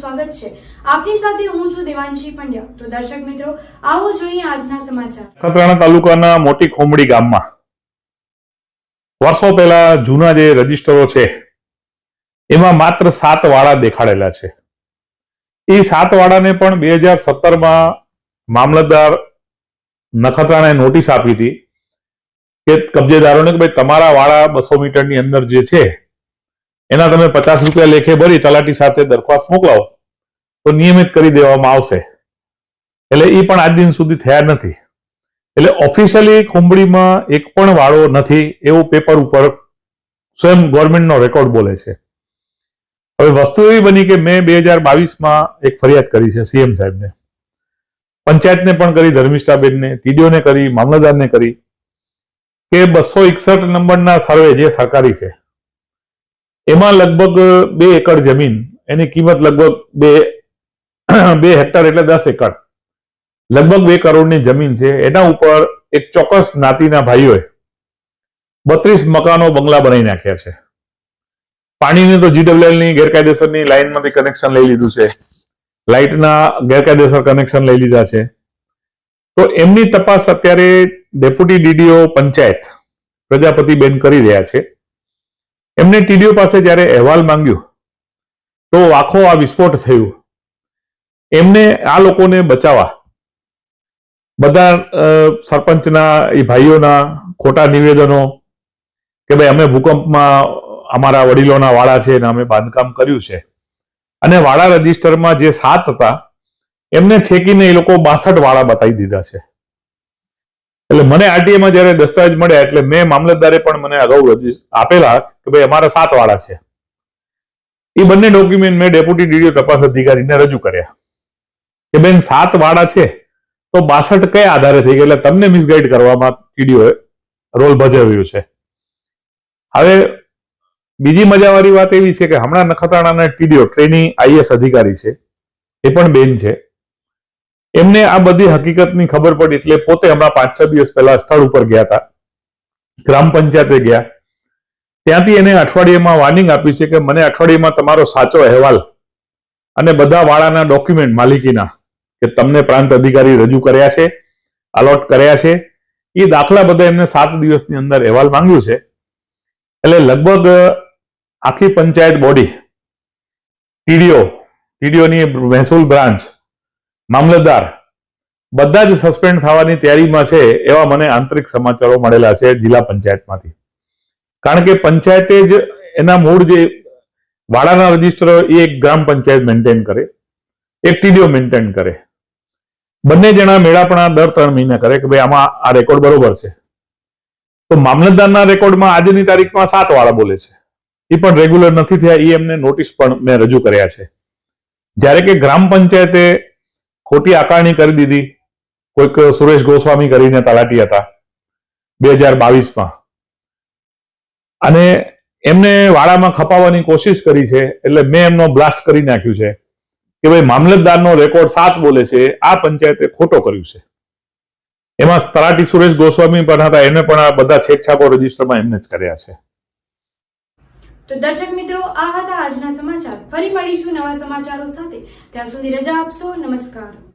સ્વાગત છે। આપની સાથે હું છું દેવાંશી પંડ્યા। તો દર્શક મિત્રો, આવો જોઈએ આજના સમાચાર। નખત્રાણા તાલુકાના મોટી ખોમડી ગામમાં વર્ષો પહેલા જૂના જે રજીસ્ટરો છે એમાં માત્ર 7 વાડા દેખાડેલા છે। એ 7 વાડાને પણ 2017માં મામલતદાર નખત્રાણાએ નોટિસ આપી હતી કે કબજેદારોને કે ભાઈ તમારા વાડા 200 મીટરની અંદર જે છે એના તમે 50 રૂપિયા લેખે ભરી તલાટી સાથે દરખાસ્ત મોકલાવો તો નિયમિત કરી દેવામાં આવશે। એટલે એ પણ આજ દિન સુધી થયા નથી। એટલે ઓફિશિયલી ખુંબડીમાં એક પણ વાળો નથી એવું પેપર ઉપર સ્વયં ગવર્મેન્ટનો રેકોર્ડ બોલે છે। હવે વસ્તુ એવી બની કે મેં 2022માં એક ફરિયાદ કરી છે સીએમ સાહેબને, પંચાયતને પણ કરી, ધર્મિષ્ઠાબેનને, ટીડીઓને કરી, મામલતદારને કરી કે 261 નંબરના સર્વે જે સરકારી છે એમાં લગભગ 2 એકર જમીન, એની કિંમત લગભગ 2 હેક્ટર એટલે 10 એકર, લગભગ 2 કરોડની જમીન છે। એના ઉપર એક ચોક્કસ જ્ઞાતિના ભાઈઓએ 32 મકાનો બંગલા બનાવી નાખ્યા છે। પાણીની તો GWL ની ગેરકાયદેસરની લાઇનમાંથી કનેક્શન લઈ લીધું છે, લાઇટના ગેરકાયદેસર કનેક્શન લઈ લીધા છે। તો એમની તપાસ અત્યારે ડેપ્યુટી ડીડીઓ પંચાયત પ્રજાપતિબેન કરી રહ્યા છે। એમને ટીડીઓ પાસે જ્યારે અહેવાલ માંગ્યો તો આખો આ વિસ્ફોટ થયું। એમને આ લોકોને બચાવવા બધા સરપંચના એ ભાઈઓના ખોટા નિવેદનો કે ભાઈ અમે ભૂકંપમાં અમારા વડીલોના વાડા છે અને અમે બાંધકામ કર્યું છે, અને વાડા રજીસ્ટરમાં જે 7 હતા એમને છેકીને એ લોકો 62 વાડા બતાવી દીધા છે। એટલે મને આરટીઆઈમાં જયારે દસ્તાવેજ મળ્યા એટલે મેં મામલતદારે પણ મને અગાઉ આપેલા કે ભાઈ અમારા 7 વાડા છે। એ બંને ડોક્યુમેન્ટ મેં ડેપ્યુટી ડીડીઓ તપાસ અધિકારીને રજૂ કર્યા કે બેન 7 વાડા છે તો 62 કયા આધારે થઈ ગયા? એટલે તમને મિસગાઈડ કરવામાં ટીડીઓએ રોલ ભજવ્યો છે। હવે બીજી મજાવાળી વાત એવી છે કે હમણાં નખત્રાણાના ટીડીઓ ટ્રેનિંગ આઈએસ અધિકારી છે, એ પણ બેન છે, એમને આ બધી હકીકતની ખબર પડી એટલે પોતે હમણાં 5-6 દિવસ પહેલા સ્થળ ઉપર ગયા હતા, ગ્રામ પંચાયતે ગયા, ત્યાંથી એને અઠવાડિયામાં વોર્નિંગ આપી છે કે મને અઠવાડિયામાં તમારો સાચો અહેવાલ અને બધા વાડાના ડોક્યુમેન્ટ માલિકીના કે તમને પ્રાંત અધિકારી રજૂ કર્યા છે, અલોટ કર્યા છે, એ દાખલા બધા એમને 7 દિવસની અંદર અહેવાલ માંગ્યું છે। એટલે લગભગ આખી પંચાયત બોડી, ટીડીઓની મહેસૂલ બ્રાન્ચ, મામલતદાર બધા જ સસ્પેન્ડ થવાની તૈયારીમાં છે એવા મને આંતરિક સમાચારો મળેલા છે જિલ્લા પંચાયતમાંથી। કારણ કે પંચાયતે જ એના મૂળ જે વાડાના રજીસ્ટરો એ એક ગ્રામ પંચાયત મેન્ટેન કરે, એક ટીડીઓ મેન્ટેન કરે, બંને જણા મેળાપણા દર 3 મહિને કરે કે ભાઈ આમાં આ રેકોર્ડ બરોબર છે। તો મામલતદારના રેકોર્ડમાં આજની તારીખમાં 7 વાળા બોલે છે, એ પણ રેગ્યુલર નથી થયા, એ એમને નોટિસ પણ મેં રજૂ કર્યા છે। જ્યારે કે ગ્રામ પંચાયતે ખોટી આકારણી કરી દીધી, કોઈક સુરેશ ગોસ્વામી કરીને તલાટી હતા 2022માં, અને એમને વાડામાં ખપાવવાની કોશિશ કરી છે। એટલે મેં એમનો બ્લાસ્ટ કરી નાખ્યું છે કે ભાઈ મામલતદારનો રેકોર્ડ 7 બોલે છે, આ પંચાયતે ખોટો કર્યું છે। એમાં તલાટી સુરેશ ગોસ્વામી પણ હતા, એને પણ આ બધા છેકછાકો રજીસ્ટરમાં એમને જ કર્યા છે। તો દર્શક મિત્રો, આ હતા આજના સમાચાર। ફરી મળીશું નવા સમાચારો સાથે। ત્યાં સુધી રજા આપશો। નમસ્કાર।